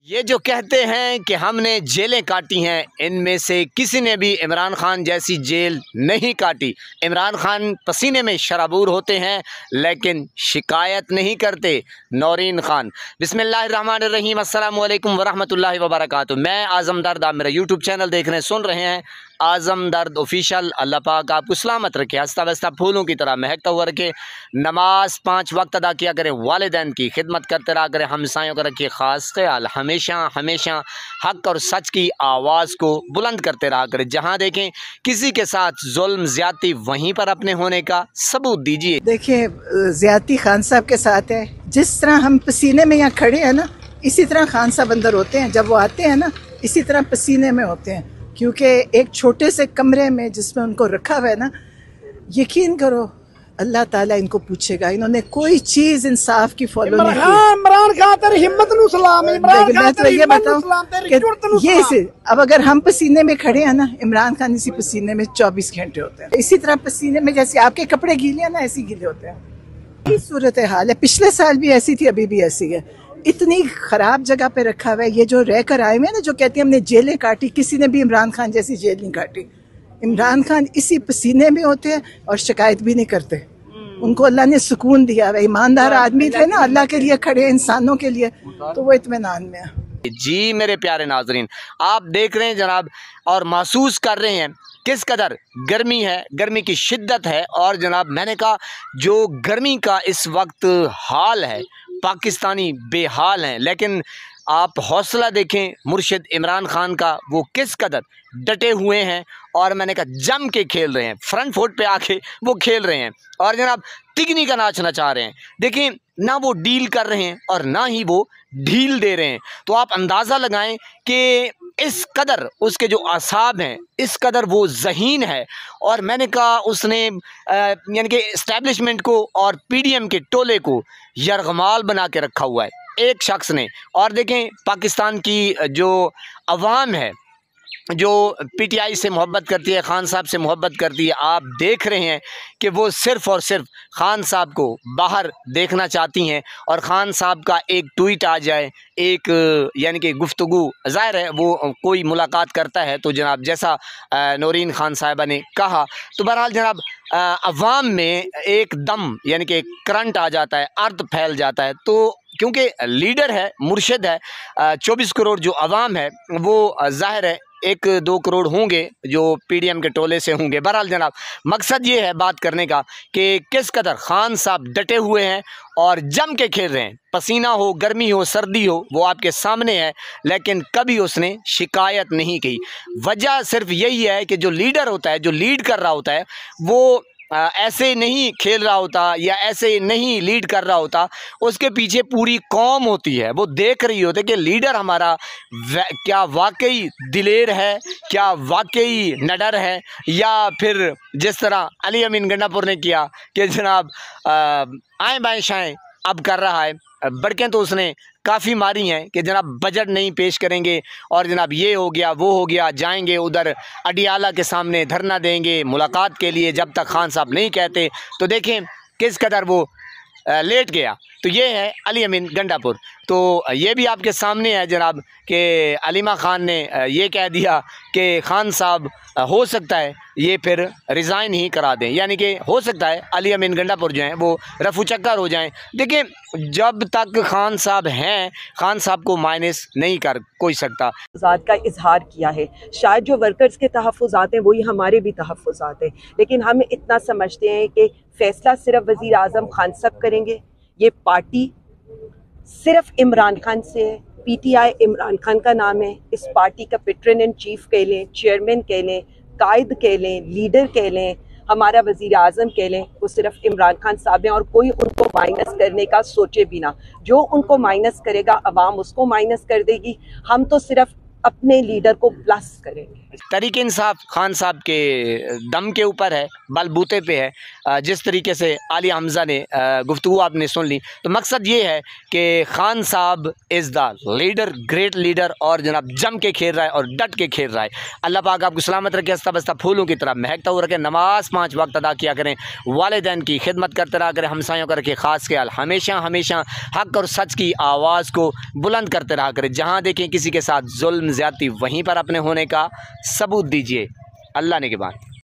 ये जो कहते हैं कि हमने जेलें काटी हैं, इनमें से किसी ने भी इमरान खान जैसी जेल नहीं काटी। इमरान खान पसीने में शराबूर होते हैं लेकिन शिकायत नहीं करते। नौरीन खान। बिस्मिल्लाहिर्रहमानिर्रहीम, अस्सलामु अलैकुम वरहमतुल्लाहि वबरकातुहू। मैं आज़म दर्द, आप मेरा यूट्यूब चैनल देख रहे हैं, सुन रहे हैं आज़म दर्द ऑफिशियल। अल्लाह पाक आपको सलामत रखे, हंसता वस्ता फूलों की तरह महकता हुआ रखे। नमाज 5 वक्त अदा किया करें, वालिदैन की खिदमत करते रहा करें, हमसायों का रखिए ख़ास ख्याल। हमेशा हमेशा हक़ और सच की आवाज़ को बुलंद करते रहा करें। जहाँ देखें किसी के साथ जुल्म ज़्यादती, वहीं पर अपने होने का सबूत दीजिए। देखिए, ज़्यादती खान साहब के साथ है। जिस तरह हम पसीने में यहाँ खड़े हैं ना, इसी तरह खान साहब अंदर होते हैं। जब वो आते हैं ना, इसी तरह पसीने में होते हैं, क्योंकि एक छोटे से कमरे में जिसमें उनको रखा हुआ है ना, यकीन करो अल्लाह ताला इनको पूछेगा। इन्होंने कोई चीज इंसाफ की फॉलो नहीं की। इमरान खान तेरी हिम्मत नु सलाम। इमरान खान तो ये बताओ ये से अब अगर हम पसीने में खड़े हैं ना, इमरान खान इसी पसीने में 24 घंटे होते हैं। इसी तरह पसीने में जैसे आपके कपड़े गीले हैं ना, ऐसे गीले होते हैं। ये सूरत हाल है। पिछले साल भी ऐसी थी, अभी भी ऐसी है। इतनी खराब जगह पे रखा हुआ है। ये जो रह कर आए हुए हैं ना, जो कहते हैं हमने जेलें काटी, किसी ने भी इमरान खान जैसी जेल नहीं काटी। इमरान खान इसी पसीने में होते हैं और शिकायत भी नहीं करते। उनको अल्लाह ने सुकून दिया है। ईमानदार आदमी थे ना, अल्लाह के लिए खड़े, इंसानों के लिए, तो वो इत्मीनान में है। जी मेरे प्यारे नाजरीन, आप देख रहे हैं जनाब और महसूस कर रहे हैं किस कदर गर्मी है, गर्मी की शिद्दत है। और जनाब मैंने कहा जो गर्मी का इस वक्त हाल है, पाकिस्तानी बेहाल हैं। लेकिन आप हौसला देखें मुर्शिद इमरान खान का, वो किस कदर डटे हुए हैं और मैंने कहा जम के खेल रहे हैं, फ्रंट फुट पे आके वो खेल रहे हैं और जनाब तिगनी का नाच नचा रहे हैं। देखिए ना वो डील कर रहे हैं और ना ही वो ढील दे रहे हैं। तो आप अंदाज़ा लगाएं कि इस कदर उसके जो आसाब हैं, इस कदर वो ज़हीन है। और मैंने कहा उसने यानी कि इस्टेब्लिशमेंट को और पीडीएम के टोले को यरगमाल बना के रखा हुआ है एक शख्स ने। और देखें पाकिस्तान की जो अवाम है, जो पीटीआई से मोहब्बत करती है, खान साहब से मोहब्बत करती है, आप देख रहे हैं कि वो सिर्फ़ और सिर्फ खान साहब को बाहर देखना चाहती हैं। और खान साहब का एक ट्वीट आ जाए, एक यानी कि गुफ्तगू, ज़ाहिर है वो कोई मुलाकात करता है तो जनाब जैसा नौरीन खान साहिबा ने कहा, तो बहरहाल जनाब अवाम में एक दम यानी कि करंट आ जाता है, अर्थ फैल जाता है। तो क्योंकि लीडर है, मुर्शिद है, 24 करोड़ जो अवाम है वो ज़ाहिर है 1-2 करोड़ होंगे जो पीडीएम के टोले से होंगे। बहरहाल जनाब मकसद ये है बात करने का कि किस कदर खान साहब डटे हुए हैं और जम के खेल रहे हैं। पसीना हो, गर्मी हो, सर्दी हो, वो आपके सामने है, लेकिन कभी उसने शिकायत नहीं की। वजह सिर्फ यही है कि जो लीडर होता है, जो लीड कर रहा होता है, वो ऐसे नहीं खेल रहा होता या ऐसे नहीं लीड कर रहा होता। उसके पीछे पूरी कौम होती है, वो देख रही होती है कि लीडर हमारा क्या वाकई दिलेर है, क्या वाकई निडर है, या फिर जिस तरह अली अमीन गंडापुर ने किया कि जनाब आए बाएँ शाएँ अब कर रहा है। बड़कें तो उसने काफ़ी मारी हैं कि जनाब बजट नहीं पेश करेंगे और जनाब ये हो गया वो हो गया, जाएंगे उधर अडियाला के सामने धरना देंगे मुलाकात के लिए जब तक खान साहब नहीं कहते। तो देखें किस कदर वो लेट गया। तो ये है अली अमीन गंडापुर। तो ये भी आपके सामने है जनाब कि अलीमा खान ने ये कह दिया कि खान साहब हो सकता है ये फिर रिज़ाइन ही करा दें, यानी कि हो सकता है अली अमीन गंडापुर जो हैं वो रफू चक्कर हो जाएं। देखिए जब तक खान साहब हैं, खान साहब को माइनस नहीं कर कोई सकता। तहफ़्फ़ुज़ात का इजहार किया है, शायद जो वर्कर्स के तहफ़्फ़ुज़ात हैं वही हमारे भी तहफ़्फ़ुज़ात हैं, लेकिन हम इतना समझते हैं कि फ़ैसला सिर्फ वज़ीर आज़म खान साहब करेंगे। ये पार्टी सिर्फ इमरान खान से है, पीटीआई इमरान खान का नाम है। इस पार्टी का पैट्रन इन चीफ कह लें, चेयरमैन कह लें, कायद कह लें, लीडर कह लें, हमारा वज़ीर आज़म कह लें, वो सिर्फ इमरान खान साहब हैं और कोई उनको माइनस करने का सोचे भी ना। जो उनको माइनस करेगा अवाम उसको माइनस कर देगी। हम तो सिर्फ अपने लीडर को प्लस करेंगे। तहरीक इंसाफ खान साहब के दम के ऊपर है, बलबूते पे है। जिस तरीके से आली हमज़ा ने गुफ्तगू आपने सुन ली, तो मकसद ये है कि खान साहब is the leader, great leader, और जनाब जम के खेल रहा है और डट के खेल रहा है। अल्लाह पाक आपको सलामत रखे, हंसता बसता फूलों की तरह महकता हुआ रखे। नमाज 5 वक्त अदा किया करें, वालिदैन की खिदमत करते रहा करें, हमसायों का रखे ख़ास ख्याल, हमेशा हमेशा हक़ और सच की आवाज़ को बुलंद करते रहा करें। जहाँ देखें किसी के साथ जुल्म ज़्यादती, वहीं पर अपने होने का सबूत दीजिए। अल्लाह ने के बाद।